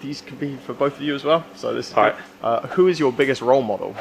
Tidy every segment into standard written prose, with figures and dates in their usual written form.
these could be for both of you as well. So this is Right. who is your biggest role model?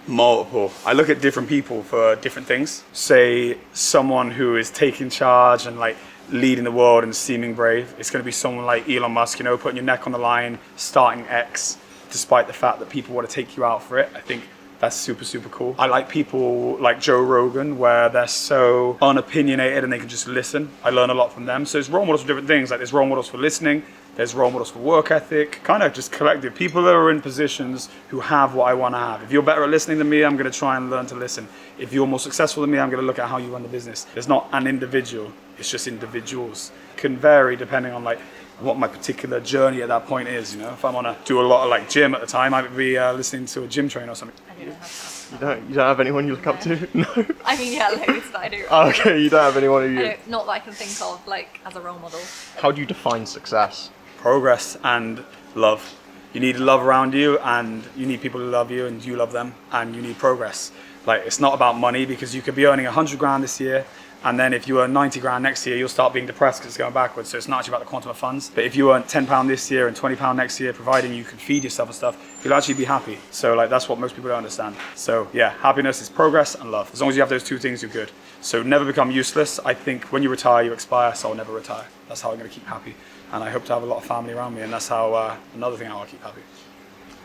Multiple. I look at different people for different things. Say someone who is taking charge and like leading the world and seeming brave. It's going to be someone like Elon Musk, you know, putting your neck on the line, starting X, despite the fact that people want to take you out for it. I think that's super, super cool. I like people like Joe Rogan, where they're so unopinionated and they can just listen. I learn a lot from them. So there's role models for different things. Like there's role models for listening. There's role models for work ethic, kind of just collective. People that are in positions who have what I want to have. If you're better at listening than me, I'm going to try and learn to listen. If you're more successful than me, I'm going to look at how you run the business. There's not an individual, it's just individuals. It can vary depending on like what my particular journey at that point is. You know, if I'm on to do a lot of like gym at the time, I might be listening to a gym trainer or something. I don't know how to answer that. You don't have anyone you look up to? No. I mean, yeah, loads, but I don't. Oh, okay, you don't have anyone who you. Not that I can think of like as a role model. How do you define success? Progress and love. You need love around you, and you need people to love you, and you love them, and you need progress. Like, it's not about money, because you could be earning 100 grand this year, and then if you earn 90 grand next year, you'll start being depressed because it's going backwards. So it's not actually about the quantum of funds. But if you earn £10 this year and £20 next year, providing you can feed yourself and stuff, you'll actually be happy. So like, that's what most people don't understand. So yeah, happiness is progress and love. As long as you have those two things, you're good. So never become useless. I think when you retire, you expire, so I'll never retire. That's how I'm going to keep happy. And I hope to have a lot of family around me, and that's how, another thing I'll keep happy.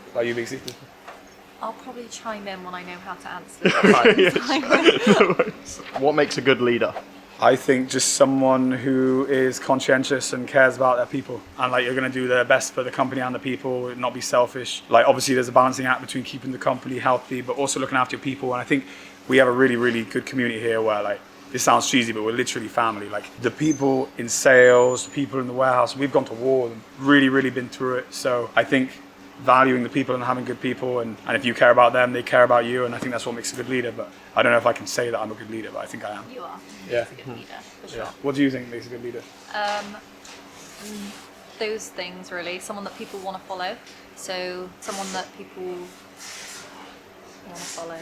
What about you, Big C? I'll probably chime in when I know how to answer. What makes a good leader? I think just someone who is conscientious and cares about their people, and like, you're going to do their best for the company and the people, not be selfish. Like, obviously there's a balancing act between keeping the company healthy but also looking after your people. And I think we have a really, really good community here where, like, this sounds cheesy, but we're literally family. Like, the people in sales, the people in the warehouse, we've gone to war and really, really been through it. So I think valuing the people and having good people, and if you care about them, they care about you, and I think that's what makes a good leader. But I don't know if I can say that I'm a good leader, but I think I am. You are. Yeah. He's a good leader, for sure. Yeah. What do you think makes a good leader? Those things, really. Someone that people want to follow. So someone that people want to follow.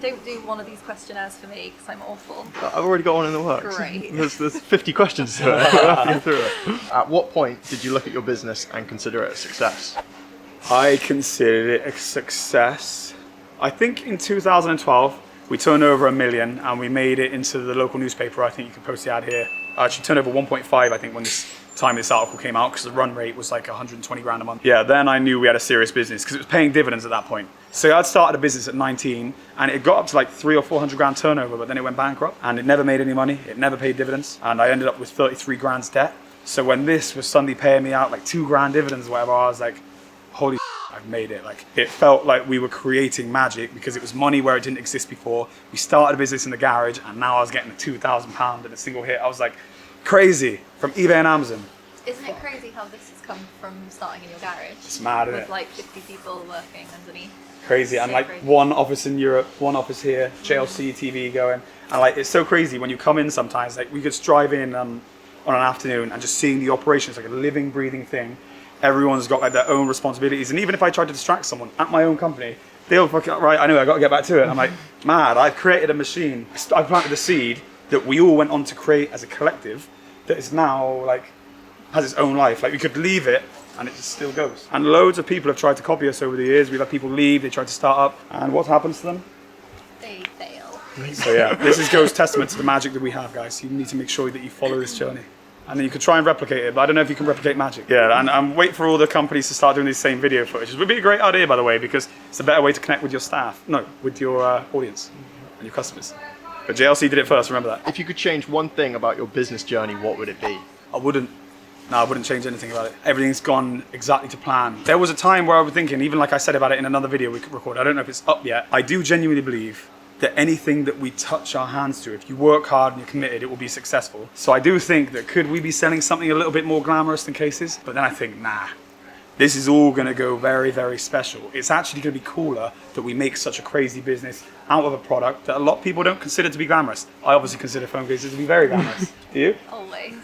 Don't do one of these questionnaires for me, because I'm awful. I've already got one in the works. Great. There's 50 questions to it. I'll have to go through it. At what point did you look at your business and consider it a success? I considered it a success. I think in 2012, we turned over $1 million, and we made it into the local newspaper. I think you can post the ad here. I actually turned over 1.5, I think, when this article came out, because the run rate was like 120 grand a month. Yeah, then I knew we had a serious business, because it was paying dividends at that point. So I'd started a business at 19, and it got up to like 300 or 400 grand turnover, but then it went bankrupt, and it never made any money. It never paid dividends, and I ended up with 33 grand's debt. So when this was suddenly paying me out like 2 grand dividends or whatever, I was like, holy I've made it. Like, it felt like we were creating magic, because it was money where it didn't exist before. We started a business in the garage, and now I was getting a £2,000 in a single hit. I was like, crazy, from eBay and Amazon. Isn't it crazy how this has come from starting in your garage? It's mad, isn't With it? like 50 people working underneath. Crazy, and So like crazy. one office in Europe, one office here, JLC TV going, and like, it's so crazy when you come in sometimes. Like, we could drive in on an afternoon and just seeing the operations, like a living, breathing thing. Everyone's got like their own responsibilities, and even if I tried to distract someone at my own company, they'll fucking, right, I know, I got to get back to it. And I'm like, mad, I've created a machine. I planted a seed that we all went on to create as a collective, that is now like has its own life. Like, we could leave it and it just still goes. And loads of people have tried to copy us over the years. We've had people leave, they tried to start up, and what happens to them? They fail. So yeah, this goes testament to the magic that we have, guys. You need to make sure that you follow this journey. And then you could try and replicate it, but I don't know if you can replicate magic. Yeah, and I'm waiting for all the companies to start doing these same video footages. It would be a great idea, by the way, because it's a better way to connect with your staff. No, with your audience and your customers. But JLC did it first, remember that. If you could change one thing about your business journey, what would it be? I wouldn't change anything about it. Everything's gone exactly to plan. There was a time where I was thinking, even like I said about it in another video we could record, I don't know if it's up yet. I do genuinely believe that anything that we touch our hands to, if you work hard and you're committed, it will be successful. So I do think that could we be selling something a little bit more glamorous than cases? But then I think, nah, this is all gonna go very, very special. It's actually gonna be cooler that we make such a crazy business out of a product that a lot of people don't consider to be glamorous. I obviously consider phone cases to be very glamorous. Do you? Always.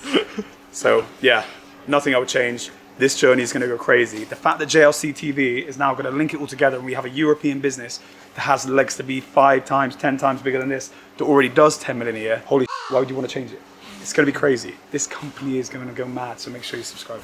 So yeah, nothing I would change. This journey is going to go crazy. The fact that JLC TV is now going to link it all together, and we have a European business that has legs to be 5 times, 10 times bigger than this, that already does 10 million a year. Holy shit, why would you want to change it? It's going to be crazy. This company is going to go mad, so make sure you subscribe.